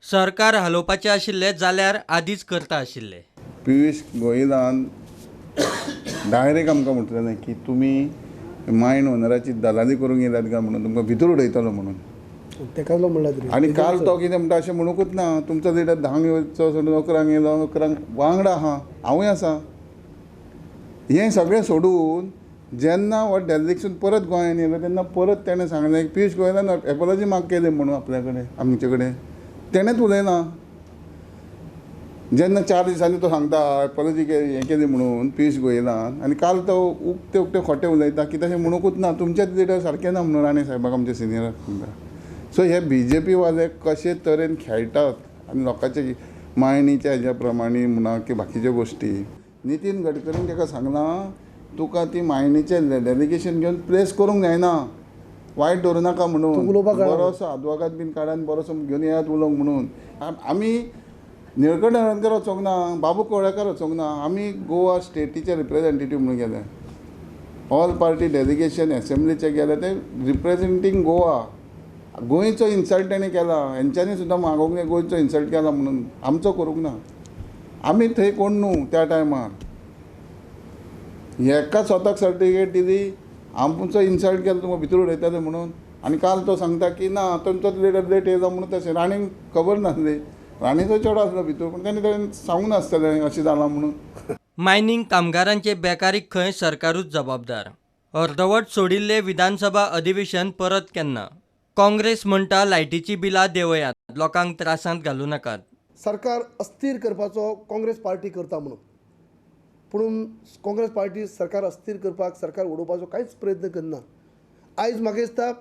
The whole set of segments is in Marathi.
सरकार हलोवपाचें आशिल्लें जाल्यार आदींच करता आशिल्लें. पियुष गोयलान डायरेक्ट आमकां म्हटलेलें की तुमी मायंड ओनराची दलाली करूंक येयल्यात काय म्हणून तुमकां भितर उडयतलो म्हणून. तेका लागून म्हणला तरी आनी काल तो कितें म्हणटा अशें म्हणूकूच ना, तुमचो लिडर 10 येवचो सोडून 11 येयलो, 11 वांगडा आहा, हांवूय आसा. हें सगळें सोडून जेन्ना हो डेलिगेशन परत गोंयांत येयलो तेन्ना परत तेणें सांगलें पियुष गोयलान एपॉलॉजी माग केली म्हणून आपल्या कडेन आमचे कडेन तेणेंच उलयना. जेन्ना 4 दिसांनी तो सांगता एपॉलॉजी हें केली म्हणून पियुष गोयलान आनी काल तो उक्ते उक्ते खोटे उलयता की तशें म्हणूकूच ना, तुमचेच लिडर सारकें ना म्हणून राणे साहेबाक आमच्या सिनियराक सांगता. सो हे BJP वाले कशे तरेन खेळटात आनी लोकांचे मायणीच्या हेज्या प्रमाणे म्हणा की बाकीच्यो गोश्टी. नितीन गडकरीन ताका सांगलां तुका ती मायणीचें डेलिगेशन घेवन प्लेस करूंक जायना, वायट धरूं नाका म्हणून, बरोसो आदवोगाद बीन काडान बरोसो घेवन येयात उलोवंक म्हणून. आमी निळकंठ हळर्णकर वचोंक ना, बाबू कवळेकार वचोंक ना, आमी गोवा स्टेटीचे रिप्रेझेंटेटीव म्हणून गेले. ऑल पार्टी डेलिगेशन एसेंब्लीचे गेले ते रिप्रेझेंटींग गोवा. गोंयचो इन्सल्ट तेणें केला, हेंच्यांनी सुद्दां मागोवंक जाय गोंयचो इन्सल्ट केला म्हणून, आमचो करूंक ना. आमी थंय कोण न्हू त्या टायमार. हेका स्वताक सर्टिफिकेट दिली, आमचो इन्सल्ट केलो तुमकां भितर उडयतले म्हणून. आनी काल तो सांगता की ना तुमचोच लिडर लेट येयलो म्हणून तशें. राणीक खबर नासली, राणीचो चेडो आसलो भितर, पूण तेणें सांगूंक नासतलें अशें जालां म्हणून. मायनिंग कामगारांचे बेकारीक खंय सरकारूच जबाबदार. अर्दवट सोडिल्लें विधानसभा अधिवेशन परत केन्ना? काँग्रेस म्हणटा लायटीची बिलां देंवयात, लोकांक त्रासांत घालूं नाकात. सरकार अस्थिर करपाचो काँग्रेस पार्टी करता म्हणून, पूण काँग्रेस पार्टी सरकार अस्थिर करपाक, सरकार उडोवपाचो कांयच प्रयत्न करना. आयज म्हाका दिसता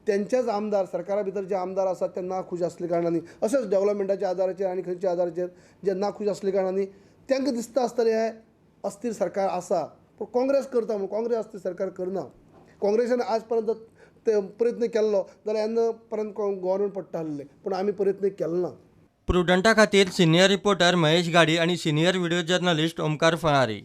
तेंचेच आमदार, सरकारा भितर जे आमदार आसात ते नाखुश आसले कारणांनी, अशेंच डेव्हलपमेंटाच्या आदाराचेर आनी खंयच्या आदाराचेर जे नाखुश आसले कारणांनी तांकां दिसता आसतलें हें अस्थिर सरकार आसा, पूण काँग्रेस करता म्हणून काँग्रेस अस्थिर सरकार करना. काँग्रेसान आज पर्यंत ते प्रयत्न केल्लो जाल्यार येन्ना पर्यंत गव्हर्नमेंट पडटा आसलें, पूण आमी प्रयत्न केलो ना. प्रुडंटा खातीर सिनियर रिपोर्टर महेश गाडी आनी senior video journalist Omkar Phalari.